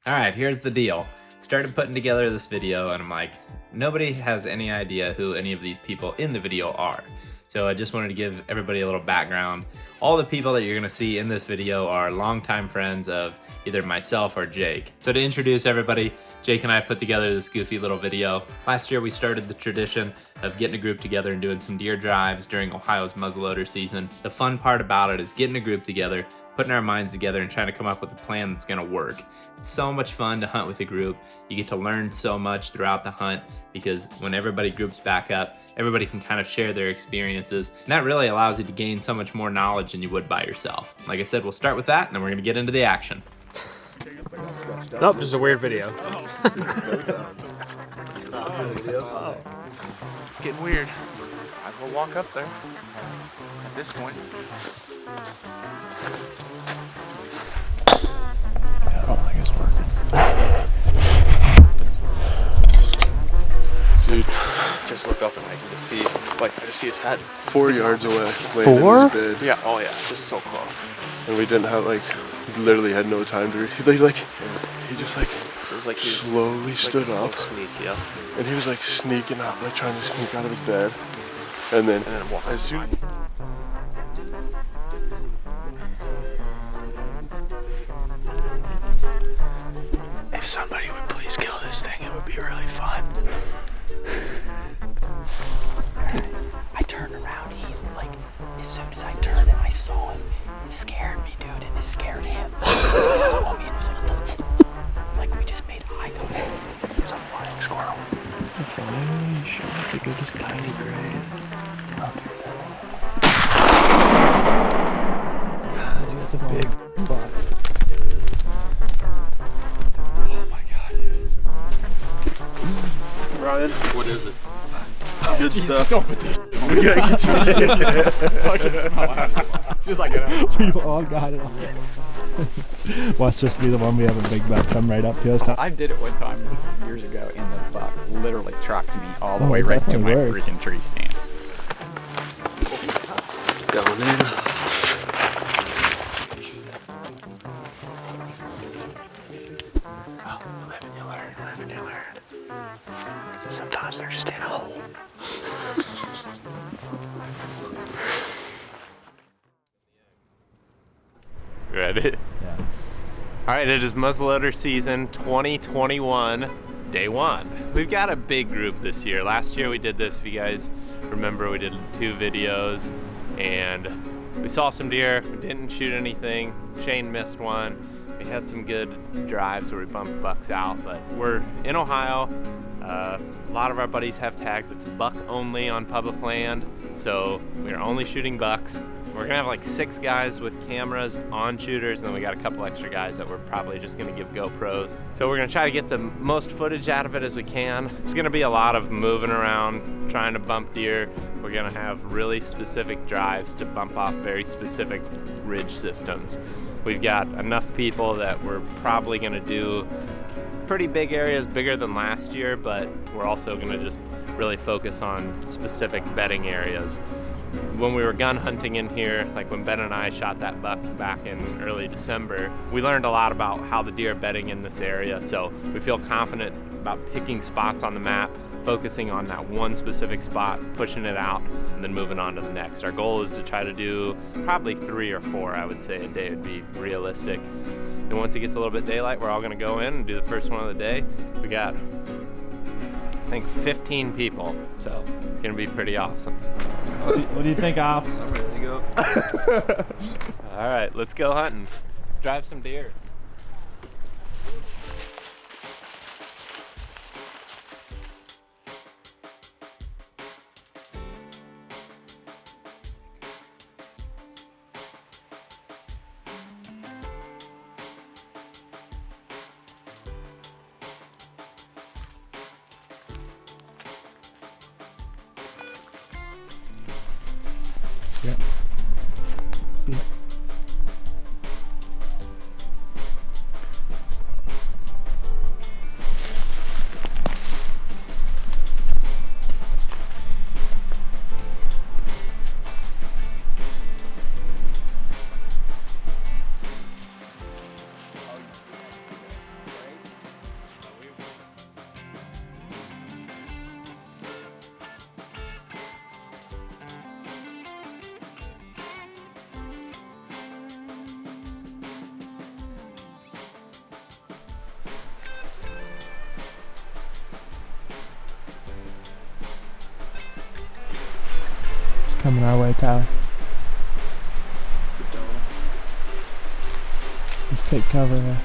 Alright, here's the deal. Started putting together this video and I'm like, nobody has any idea who any of these people in the video are. So I just wanted to give everybody a little background. All the people that you're gonna see in this video are longtime friends of either myself or Jake. So to introduce everybody, Jake and I put together this goofy little video. Last year we started the tradition of getting a group together and doing some deer drives during Ohio's muzzleloader season. The fun part about it is getting a group together, putting our minds together and trying to come up with a plan that's gonna work. It's so much fun to hunt with a group. You get to learn so much throughout the hunt because when everybody groups back up, everybody can kind of share their experiences. And that really allows you to gain so much more knowledge than you would by yourself. Like I said, we'll start with that and then we're gonna get into the action. Nope, just a weird video. It's getting weird. Might as well walk up there at this point. I don't think it's working. Dude, Just look up and I can just see, like, I just see his head. 4 yards away. 4? Yeah, oh yeah, just so close. And we didn't have, like, literally had no time to, he just, like, So it was like he was, slowly stood slow up. sneak, yeah. And he was, like, sneaking out, like, trying to sneak out of his bed. And then walk as soon If somebody would please kill this thing, it would be really fun. I turned around, he's like, as soon as I turned and I saw him, it scared me, dude, and it scared him. He saw me and was like we just made eye contact. It's a flying squirrel. Just tiny grays. God, that's a big buck. Oh my God, dude. Ryan, What is it? good stuff. We all got it. Watch this be the one we have a big buck come right up to us. I did it one time years ago, and the buck literally tracked me all the way it right to my definitely works. freaking tree stand. Going in. Live and you learn. Sometimes they're just in a hole. Ready? Yeah. Alright, it is muzzleloader season 2021, day 1. We've got a big group this year. Last year we did this, if you guys remember, we did 2 videos and we saw some deer. We didn't shoot anything. Shane missed one. We had some good drives where we bumped bucks out, but we're in Ohio. A lot of our buddies have tags. It's buck only on public land, so we're only shooting bucks. We're gonna have like 6 guys with cameras on shooters, and then we got a couple extra guys that we're probably just gonna give GoPros. So we're gonna try to get the most footage out of it as we can. It's gonna be a lot of moving around, trying to bump deer. We're gonna have really specific drives to bump off very specific ridge systems. We've got enough people that we're probably gonna do pretty big areas, bigger than last year, but we're also gonna just really focus on specific bedding areas. When we were gun hunting in here, like when Ben and I shot that buck back in early December, we learned a lot about how the deer are bedding in this area, so we feel confident about picking spots on the map, focusing on that one specific spot, pushing it out, and then moving on to the next. Our goal is to try to do probably 3 or 4, I would say, a day would be realistic. And once it gets a little bit daylight, we're all gonna go in and do the first one of the day. We got, I think, 15 people, so it's gonna be pretty awesome. What do you think, Ops? I'm ready to go. All right, let's go hunting. Let's drive some deer. Yeah. See. Coming our way, Tyler. Just take cover there.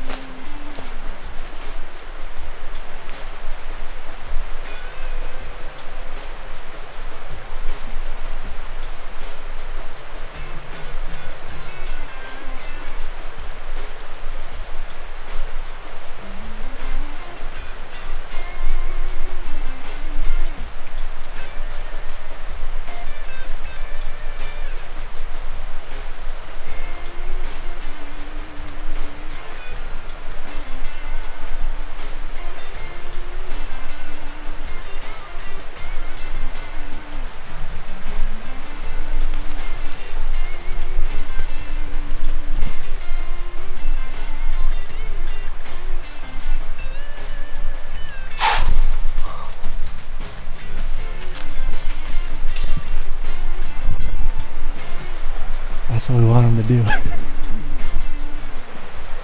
That's what we want him to do.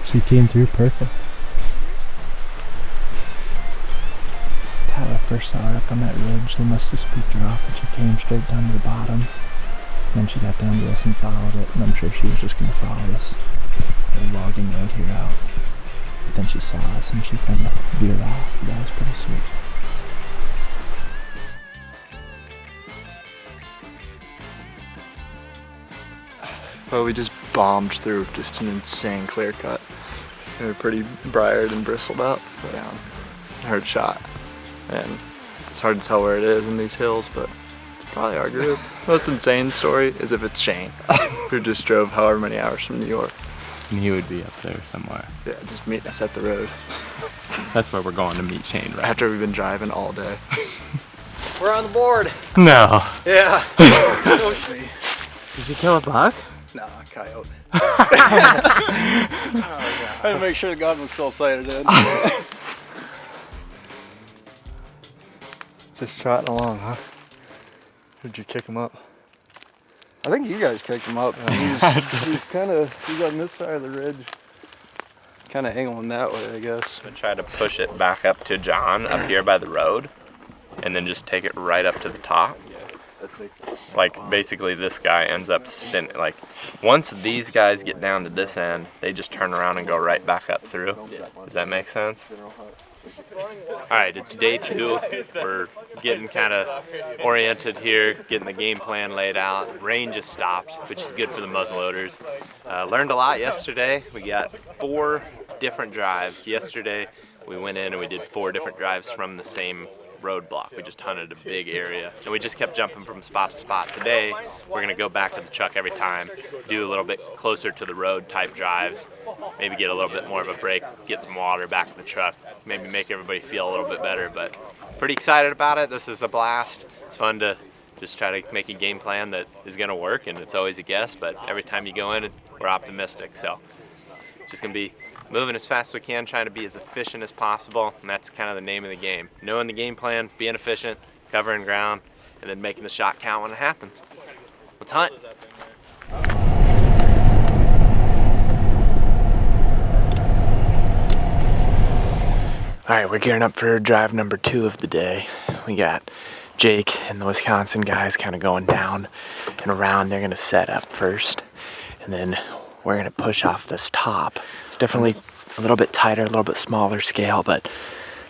She came through perfect. Tyler first saw her up on that ridge. They must have spooked her off and she came straight down to the bottom. Then she got down to us and followed it, and I'm sure she was just going to follow this little logging road here out. But then she saw us and she kind of veered off. That was pretty sweet. Well, we just bombed through just an insane clear cut. We were pretty briared and bristled up, but hard shot. And it's hard to tell where it is in these hills, but it's probably our group. Most insane story is if it's Shane, who just drove however many hours from New York. And he would be up there somewhere. Yeah, just meeting us at the road. That's where we're going to meet Shane, right? After we've been driving all day. We're on the board. No. Yeah. Did you kill a buck? Nah, coyote. I had to make sure the gun was still sighted in. Just trotting along, huh? Did you kick him up? I think you guys kicked him up. He's on this side of the ridge. Kind of angling that way, I guess. I'm gonna try to push it back up to John up here by the road, and then just take it right up to the top. Like basically this guy ends up spinning, like once these guys get down to this end, they just turn around and go right back up through. Does that make sense? Alright, it's day 2. We're getting kind of oriented here, getting the game plan laid out. Rain just stopped, which is good for the muzzleloaders. Learned a lot yesterday. We got 4 different drives. Yesterday we went in and we did 4 different drives from the same roadblock. We just hunted a big area and we just kept jumping from spot to spot. Today we're gonna go back to the truck every time, do a little bit closer to the road type drives, maybe get a little bit more of a break, get some water back in the truck, maybe make everybody feel a little bit better. But pretty excited about it. This is a blast. It's fun to just try to make a game plan that is gonna work, and it's always a guess, but every time you go in we're optimistic. So just gonna be moving as fast as we can, trying to be as efficient as possible, and that's kind of the name of the game. Knowing the game plan, being efficient, covering ground, and then making the shot count when it happens. Let's hunt. All right, we're gearing up for drive number 2 of the day. We got Jake and the Wisconsin guys kind of going down and around. They're gonna set up first, and then we're gonna push off this top. It's definitely a little bit tighter, a little bit smaller scale, but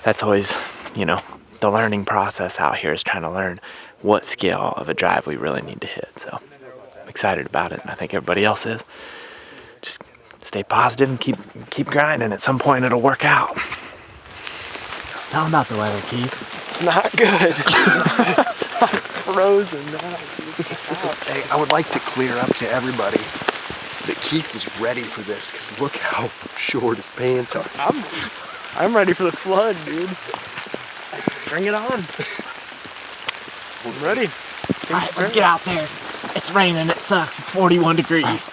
that's always, you know, the learning process out here is trying to learn what scale of a drive we really need to hit. So I'm excited about it, and I think everybody else is. Just stay positive and keep grinding. At some point it'll work out. Tell them about the weather, Keith. It's not good. I'm frozen now. Hey, I would like to clear up to everybody that Keith was ready for this, because look how short his pants are. I'm ready for the flood, dude. Bring it on. I'm ready. All right, let's get out there. It's raining, it sucks, it's 41 degrees.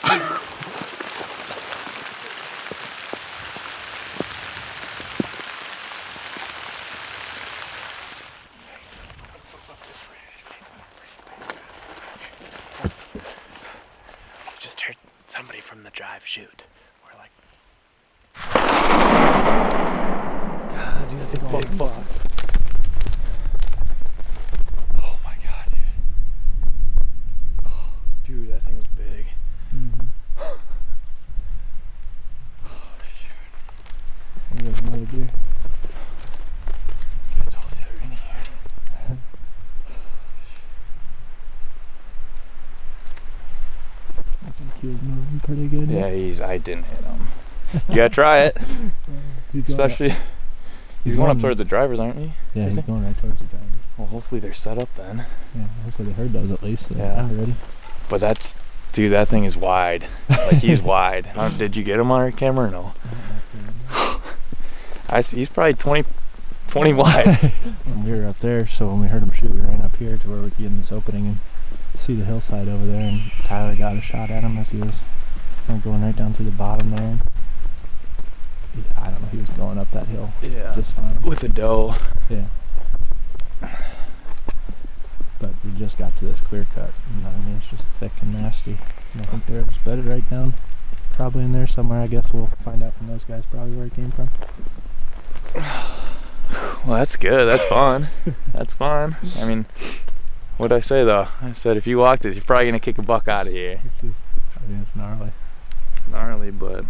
Just heard somebody from the drive shoot. We're like, Oh my god, dude. another deer. I told you they were in here. I think he was moving pretty good. Yeah, I didn't hit him. You gotta try it. Especially, he's going up towards the drivers, aren't he? Yeah, he's going right towards the drivers. Well, hopefully they're set up then. Yeah, hopefully the herd does at least. So Yeah. I'm ready. But that's, dude, that thing is wide. Like, he's wide. Did you get him on our camera or no? I see, he's probably 20 wide. And we were up there, so when we heard him shoot, we ran up here to where we could get in this opening and see the hillside over there. And Tyler got a shot at him as he was kind of going right down through the bottom there. I don't know, he was going up that hill just fine. With a doe. Yeah. But we just got to this clear cut. You know what I mean? It's just thick and nasty. And I think they're just bedded right down, probably in there somewhere. I guess we'll find out from those guys probably where it came from. Well, that's good. That's fun. That's fun. I mean, what'd I say though? I said if you walk this, you're probably gonna kick a buck out of here. It's just, I mean, it's gnarly. It's gnarly, but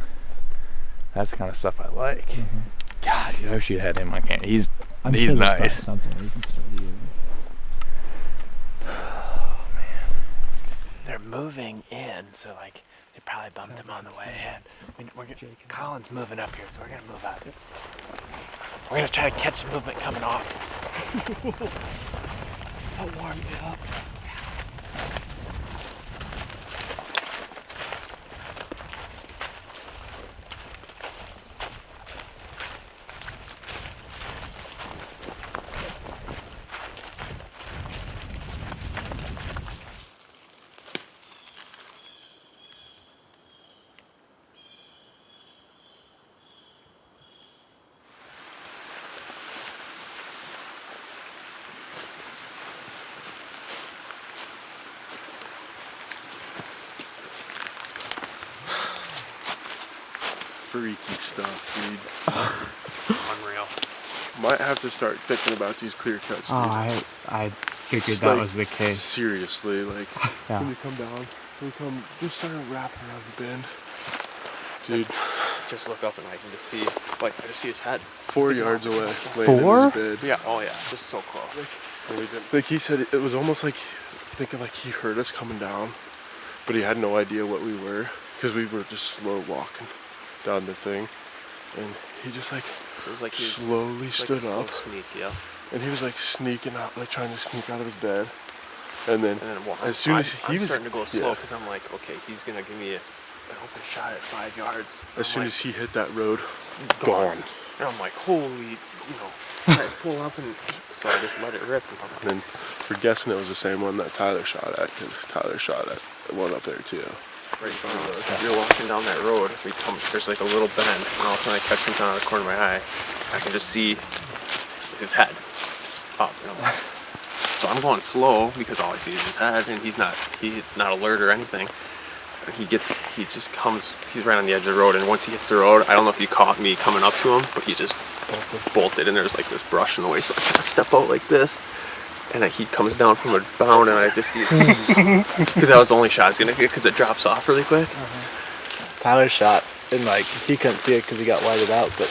that's the kind of stuff I like. Mm-hmm. God, dude, I wish you had him on camera. He's I'm sure there's probably nice. something we can show you. They're moving in, so like they probably bumped him on the way in. Colin's moving up here, so we're gonna move out. We're gonna try to catch the movement coming off. I'll warm you up. Freaky stuff, dude. Unreal. Might have to start thinking about these clear cuts, dude. I figured Just, that like, was the case. Seriously, like, Yeah. when you come down, just start wrapping around the bend. Dude, Just look up and I can just see, like, I just see his head. 4 yards away, laying in his bed. Yeah, oh yeah, just so close. Like he said, it was almost like thinking like he heard us coming down, but he had no idea what we were, because we were just slow walking down the thing, and he just like, So it was like he was slowly stood slow up, sneak, yeah. and he was like sneaking out, like trying to sneak out of his bed, and then well, as soon as I'm he was starting to go slow yeah, because I'm like, okay, he's gonna give me an open shot at 5 yards. as soon as he hit that road, gone. gone. And I'm like, holy, try to pull up, and so I just let it rip. And then we're guessing it was the same one that Tyler shot at, because Tyler shot at one up there too. Right in front of us. If you're walking down that road, there's like a little bend, and all of a sudden I catch something out of the corner of my eye. I can just see his head up. And I'm like, so I'm going slow because all I see is his head, and he's not alert or anything. And he's right on the edge of the road, and once he hits the road, I don't know if he caught me coming up to him, but he just bolted, and there's like this brush in the way, so I kind of step out like this, and he comes down from a bound, and I just see because that was the only shot I was gonna get, because it drops off really quick. Tyler shot, and like he couldn't see it because he got whited out, but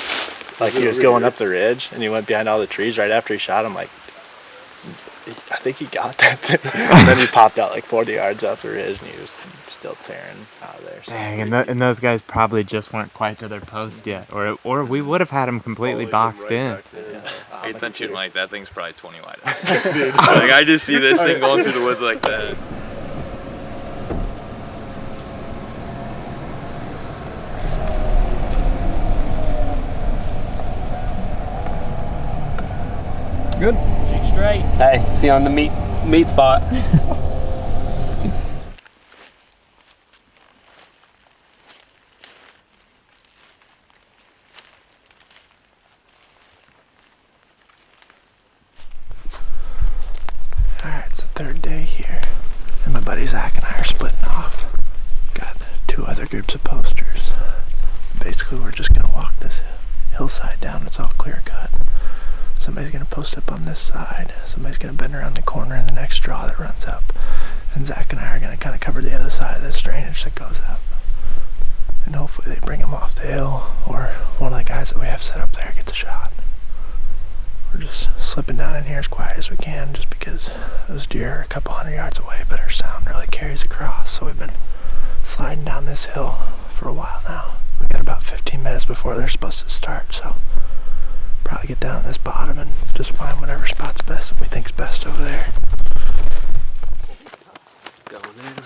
like he was going up the ridge, and he went behind all the trees right after he shot him. Like, I think he got that thing, and then he popped out like 40 yards up the ridge, and he was still tearing out of there. So. Dang, and those guys probably just weren't quite to their post yet, or we would have had them completely boxed in. Hey, then shooting like that thing's probably 20 wide. Like I just see this thing going through the woods like that. Good. Shoot straight. Hey, see you on the meat spot. Alright, it's the third day here, and my buddy Zach and I are splitting off. Got 2 other groups of posters. Basically, we're just gonna walk this hillside down. It's all clear cut. Somebody's gonna post up on this side. Somebody's gonna bend around the corner in the next draw that runs up. And Zach and I are gonna kind of cover the other side of this drainage that goes up. and hopefully they bring him off the hill, or one of the guys that we have set up there gets a shot. We're just slipping down in here as quiet as we can, just because those deer are a couple hundred yards away, but our sound really carries across, so we've been sliding down this hill for a while now. We got about 15 minutes before they're supposed to start, so probably get down to this bottom and just find whatever spot's best we think's best over there. Going in.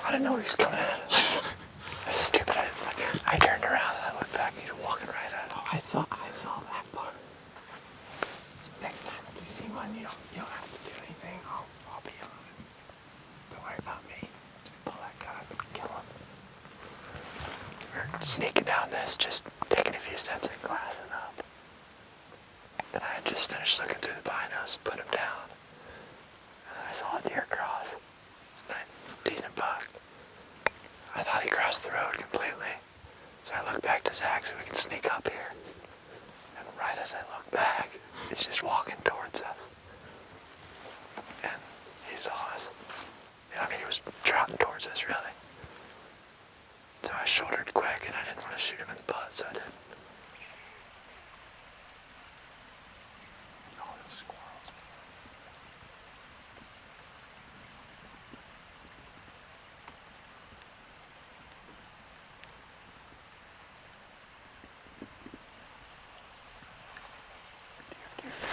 I didn't know he was coming at us. That's stupid. I turned around and I looked back and he was walking right at us. Oh, I saw that part. Next time if you see one, you don't have to do anything. I'll be on it. Don't worry about me. Just pull that gun and kill him. We're sneaking down this, just taking a few steps and glassing up. And I had just finished looking through the binos, put him down. And then I saw a deer cross. Decent buck. I thought he crossed the road completely. So I looked back to Zach so we can sneak up here. And right as I look back, he's just walking towards us. And he saw us. I mean, he was trotting towards us, really. So I shouldered quick and I didn't want to shoot him in the butt, so I didn't.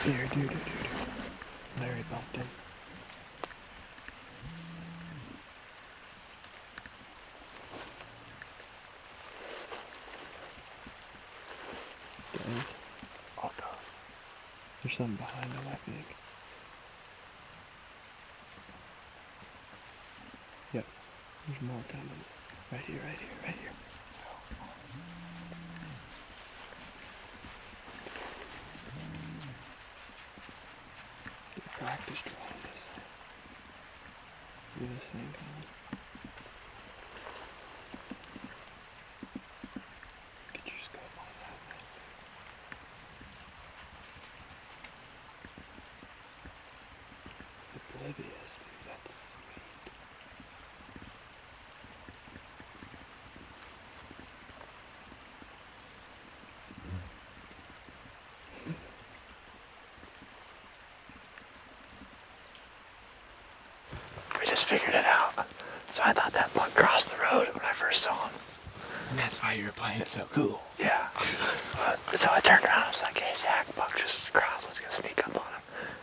Deer. Larry bumped him. Does? Oh, no. There's something behind him, I think. Yep. There's more coming. Right here. Practice drawing this. Look at this thing coming. Get your scope on that thing. Oblivious, dude. That's sweet. Figured it out. So I thought that buck crossed the road when I first saw him. And that's why you were playing it so cool. Yeah. So I turned around and I was like, hey Zach, buck just crossed, let's go sneak up on him.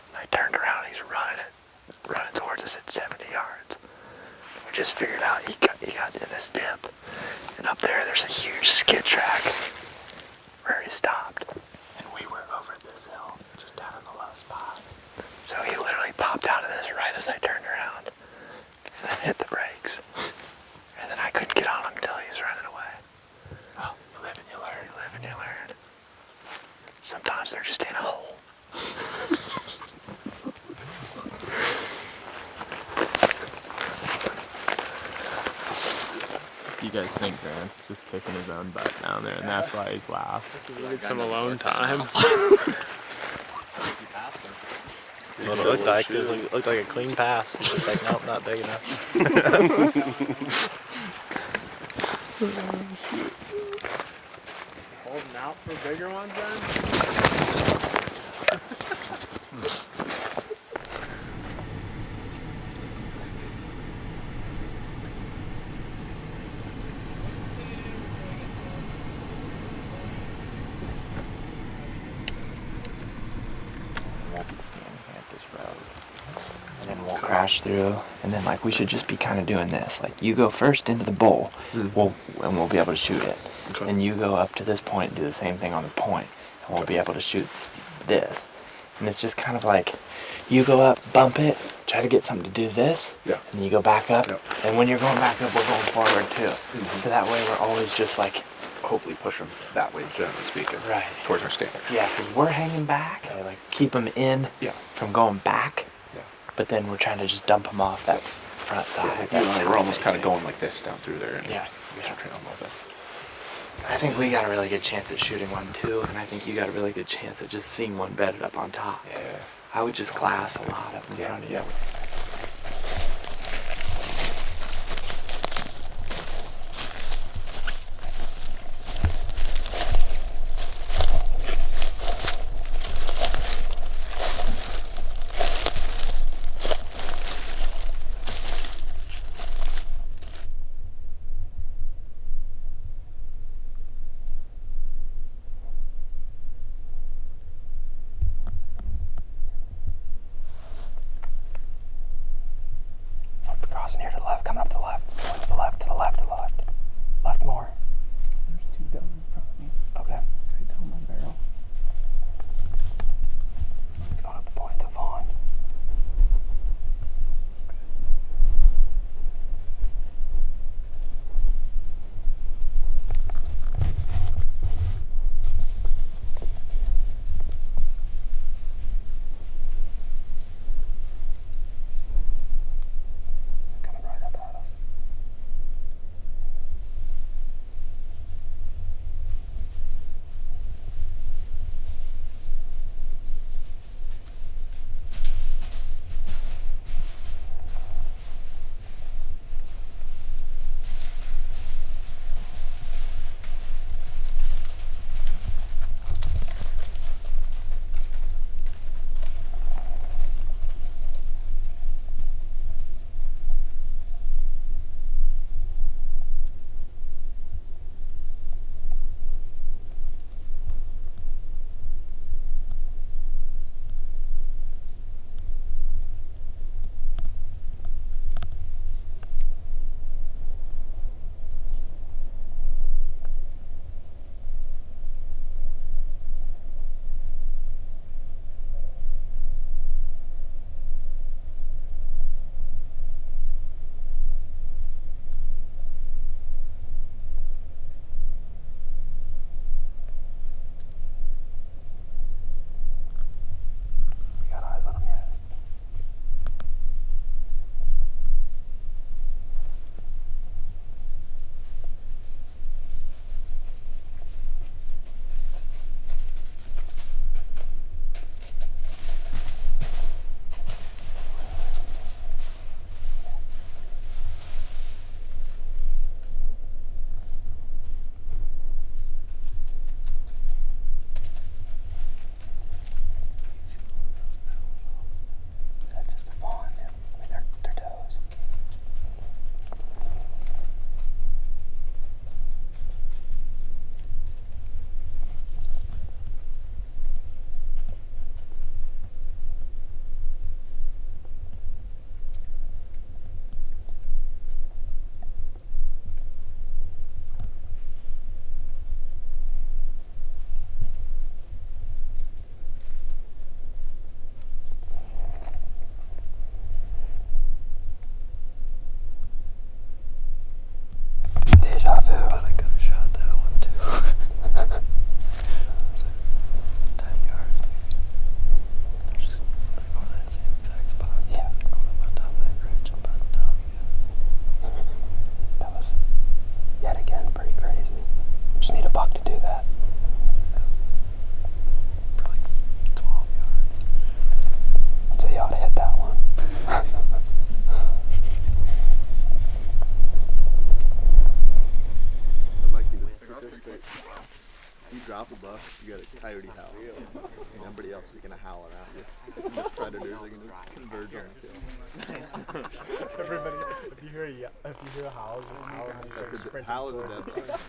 And I turned around and he's running towards us at 70 yards. We just figured out he got in this dip. And up there's a huge skid track where he stopped. And we were over this hill, just down in the low spot. So he literally popped out of this right as I turned around. And then hit the brakes. And then I couldn't get on him until he was running away. Oh, you live and you learn. You live and you learn. Sometimes they're just in a hole. You guys think Grant's just kicking his own butt down there, and that's why he's last. Need some alone time. What it looked like. It looked like a clean pass. It's just like, nope, not big enough. Holding out for bigger ones then? Won't be standing here at this road, and then we'll crash through, and then like we should just be kind of doing this. Like you go first into the bowl, we'll be able to shoot it, and you go up to this point and do the same thing on the point, and we'll be able to shoot this. And it's just kind of like you go up, bump it, try to get something to do this, and then you go back up, and when you're going back up, we're going forward too. So that way we're always just like. Hopefully push them that way, generally speaking, Right. towards our stand. Yeah, because we're hanging back, like keep them in from going back, but then we're trying to just dump them off that front side. We're almost kind of going like this down through there. And Yeah. trail them a little bit. I think we got a really good chance at shooting one too, and I think you got a really good chance at just seeing one bedded up on top. Yeah. I would just glass a lot up in front of you. Crossing here to the left, coming up to the left, to the left, to the left, to the left. Left more. There's two down in front of me. Okay. Right down my barrel. It's going up the point to Fawn. Coming right up at us. Got eyes on him yet? That's just a fawn. I mean, they're toes. Deja vu. But I could have shot that one too. 10 yards maybe. They're going to that same exact spot. Yeah. They're going up on top of that ridge and button down again. That was yet again pretty crazy. We just need a buck to do that. Probably 12 yards. I'd say drop a buck, you got a coyote howl. And everybody else is gonna howl at you. And the predators are gonna converge on the kill. Everybody, if you hear a howl, That's a howl is a dead buck.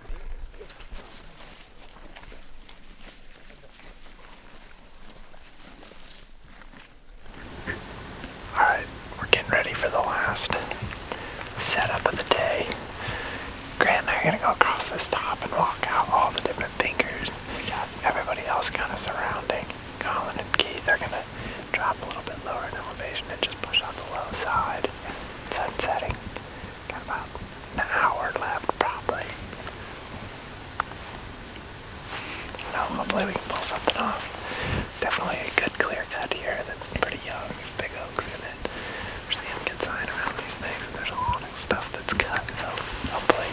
Alright, we're getting ready for the last setup of the day. Grant and I are gonna go across this top and walk out all the different fingers. We got everybody else kind of surrounding. Colin and Keith are gonna drop a little bit lower in elevation and just push on the low side. Sun setting. Got about an hour left probably. Hopefully we can pull something off. Definitely a good clear cut here that's pretty young. There's big oaks in it. We're seeing good sign around these things, and there's a lot of stuff that's cut, so hopefully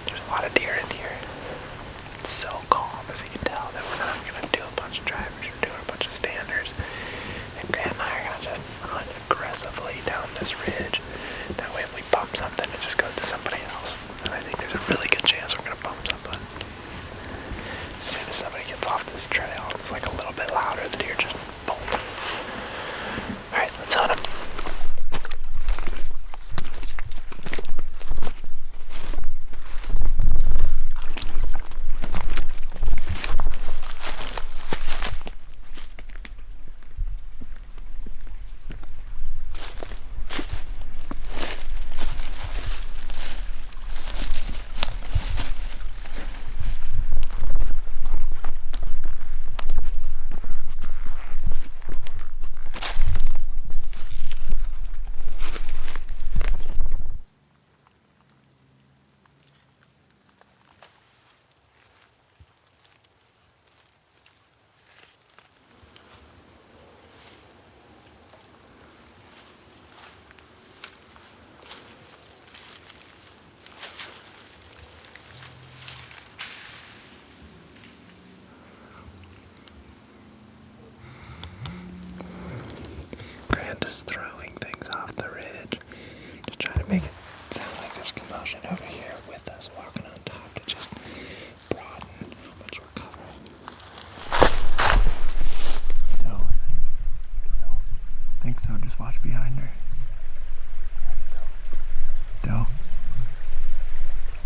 there's a lot of deer in here. It's so calm, as you can tell, that we're not going to do a bunch of drivers, we're doing a bunch of standers. And Grant and I are going to just hunt aggressively down this ridge. That way if we bump something, it just goes to somebody else. And I think there's a really good chance we're going to bump something. As soon as somebody gets off this trail, it's like a little bit louder, the deer just bolt. Alright, let's hunt them. Is throwing things off the ridge to try to make it sound like there's commotion over here with us walking on top to just broaden how much we're covering. No, I think so. Just watch behind her. Doe.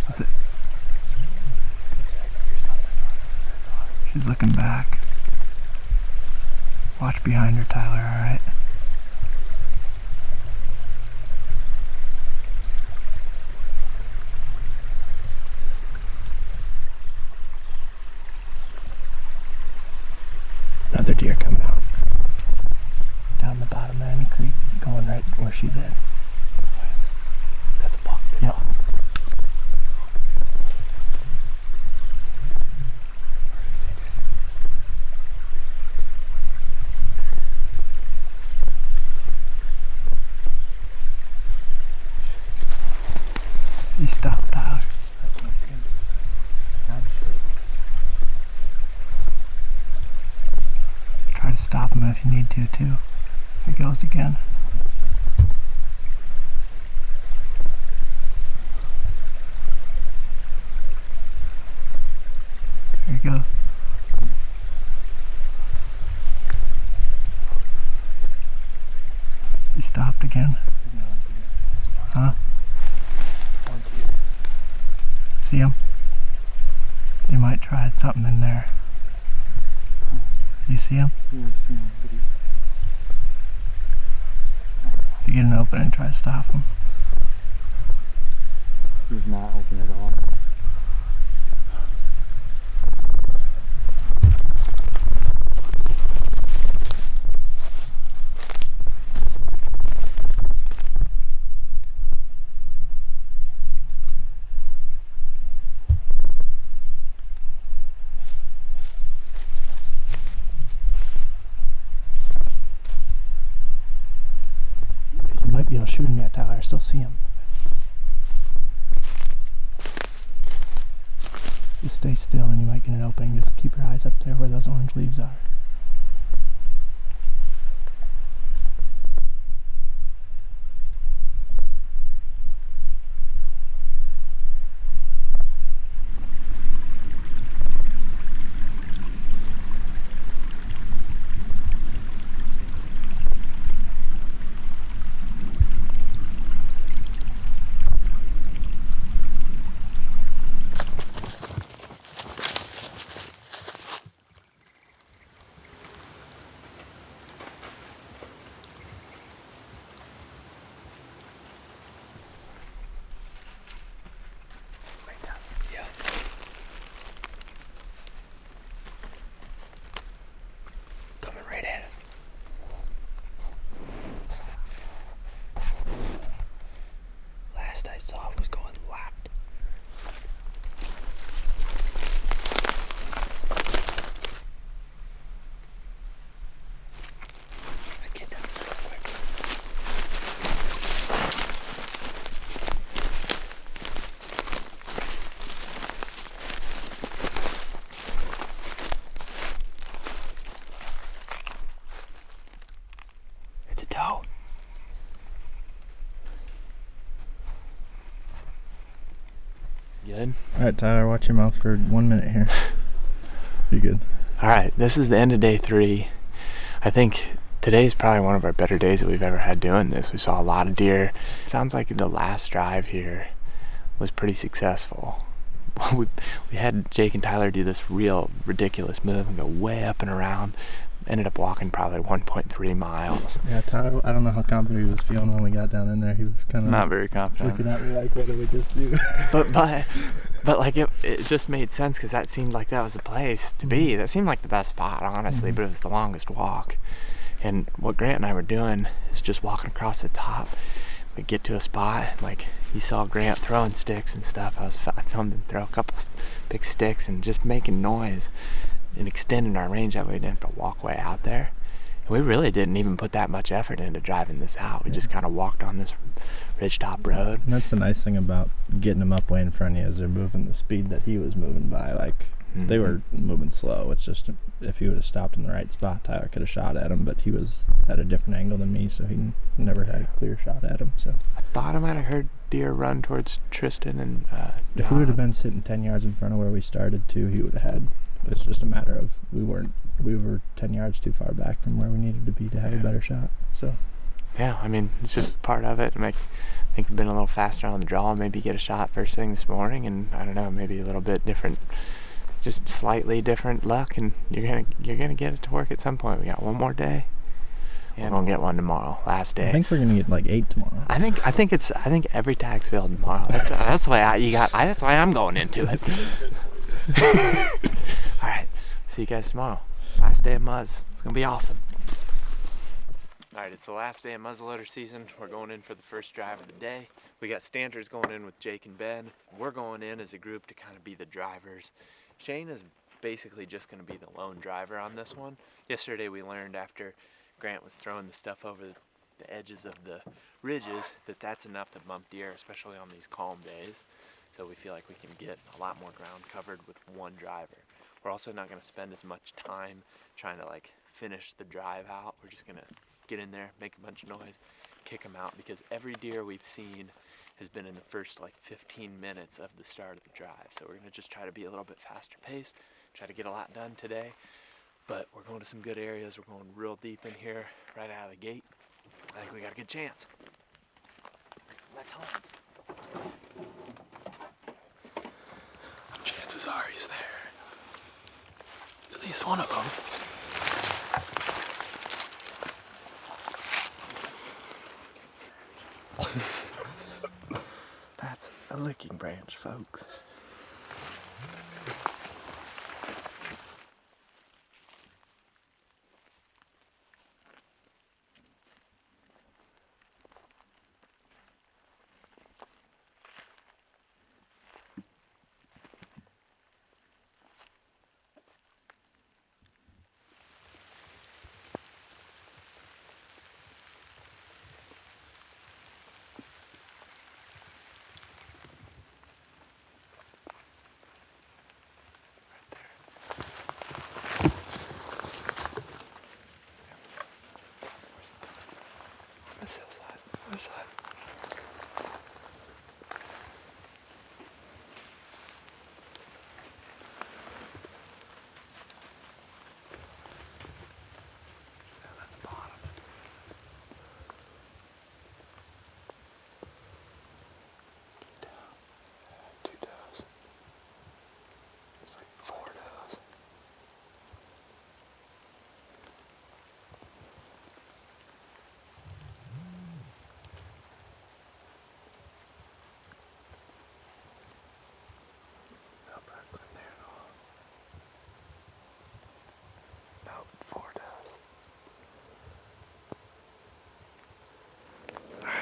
What's it? She's looking back. Watch behind her, Tyler, alright? Another deer coming out. Down the bottom of any creek, going right where she did. That's a buck. Yep. You stop, Tyler. I can't see him. I'm sure. Try to stop him if you need to, too. Here he goes again. Here he goes. He stopped again. Huh? See him? He might try something in there. You see him? Yeah, I see him, but You get an open and try to stop him. he's not open at all. You might be able to shoot him yet, Tyler. I still see him. Just stay still and you might get an opening. Just keep your eyes up there where those orange leaves are. Good. All right, Tyler, watch your mouth for 1 minute here. You good? All right, this is the end of day 3. I think today's probably one of our better days that we've ever had doing this. We saw a lot of deer. Sounds like the last drive here was pretty successful. We had Jake and Tyler do this real ridiculous move and go way up and around. Ended up walking probably 1.3 miles. Yeah, Tyler, I don't know how confident he was feeling when we got down in there. He was kind of Not very confident. looking at me like, what did we just do? But like it just made sense because that seemed like that was the place to be. That seemed like the best spot, honestly, but it was the longest walk. And what Grant and I were doing is just walking across the top. We get to a spot, and like you saw Grant throwing sticks and stuff. I filmed him throw a couple big sticks and just making noise and extending our range that way we didn't have to walk way out there. And we really didn't even put that much effort into driving this out. We just kind of walked on this ridgetop road. And that's the nice thing about getting them up way in front of you is they're moving the speed that he was moving by. Like, they were moving slow. It's just if he would have stopped in the right spot, Tyler could have shot at him, but he was at a different angle than me, so he never had a clear shot at him. So I thought I might have heard deer run towards Tristan and if we would have been sitting 10 yards in front of where we started too, he would have had. It's just a matter of we were 10 yards too far back from where we needed to be to have a better shot. So yeah, I mean, it's just part of it. I think we've been a little faster on the draw, maybe get a shot first thing this morning, and I don't know, maybe a little bit different, just slightly different luck, and you're gonna get it to work at some point. We got one more day, and we'll get one tomorrow, last day. I think we're gonna get like 8 tomorrow. I think every tag's filled tomorrow. That's the way that's why I'm going into it. All right, see you guys tomorrow. Last day of Muzz. It's gonna be awesome. All right, it's the last day of muzzleloader season. We're going in for the first drive of the day. We got Stanters going in with Jake and Ben. We're going in as a group to kind of be the drivers. Shane is basically just going to be the lone driver on this one. Yesterday we learned after Grant was throwing the stuff over the edges of the ridges that that's enough to bump deer, especially on these calm days. So we feel like we can get a lot more ground covered with one driver. We're also not going to spend as much time trying to like finish the drive out. We're just going to get in there, make a bunch of noise, kick them out, because every deer we've seen has been in the first like 15 minutes of the start of the drive. So we're going to just try to be a little bit faster paced, try to get a lot done today. But we're going to some good areas. We're going real deep in here right out of the gate. I think we got a good chance. Let's hunt. Chances are he's there. At least one of them. That's a licking branch, folks.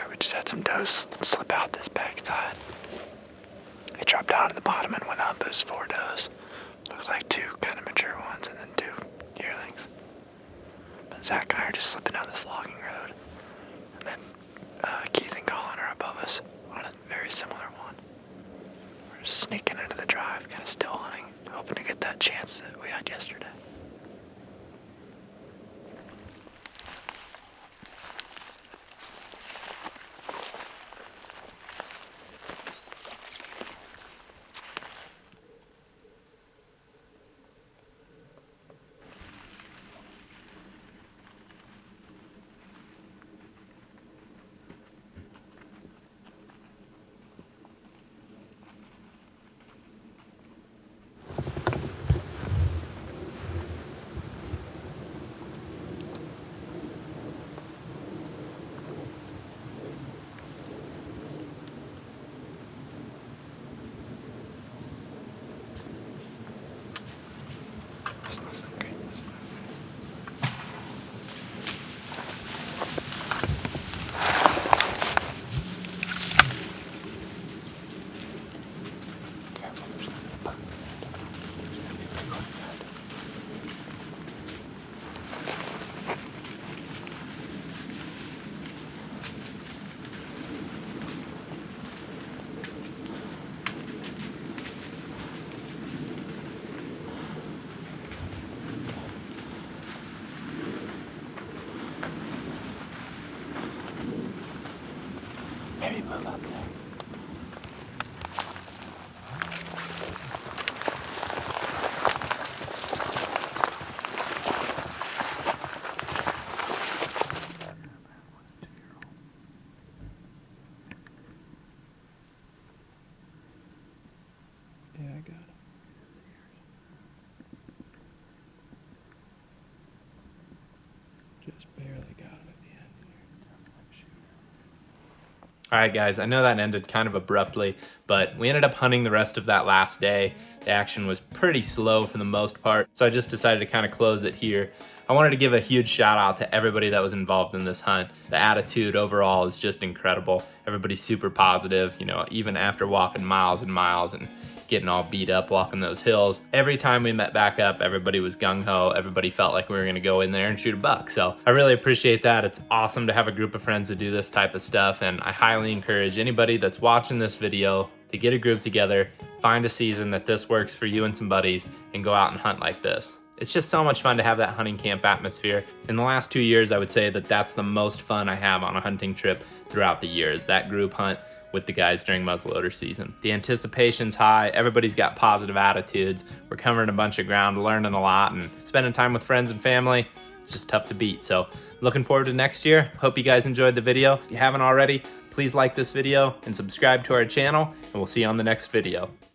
We just had some does slip out this backside. I dropped down to the bottom and went up. It was 4 does. Looked like 2 kind of mature ones and then 2 yearlings. But Zach and I are just slipping down this logging road. And then Keith and Colin are above us on a very similar one. We're just sneaking into the drive, kind of still hunting, hoping to get that chance that we had yesterday. got him. Just barely got him at the end there. All right, guys, I know that ended kind of abruptly, but we ended up hunting the rest of that last day. The action was pretty slow for the most part, so I just decided to kind of close it here. I wanted to give a huge shout out to everybody that was involved in this hunt. The attitude overall is just incredible. Everybody's super positive, you know, even after walking miles and miles and getting all beat up walking those hills. Every time we met back up, everybody was gung-ho. Everybody felt like we were gonna go in there and shoot a buck. So I really appreciate that. It's awesome to have a group of friends to do this type of stuff, and I highly encourage anybody that's watching this video to get a group together, find a season that this works for you and some buddies, and go out and hunt like this. It's just so much fun to have that hunting camp atmosphere. In the last 2 years, I would say that that's the most fun I have on a hunting trip throughout the years, that group hunt with the guys during muzzleloader season. The anticipation's high, everybody's got positive attitudes, we're covering a bunch of ground, learning a lot, and spending time with friends and family, it's just tough to beat. So looking forward to next year. Hope you guys enjoyed the video. If you haven't already, please like this video and subscribe to our channel, and we'll see you on the next video.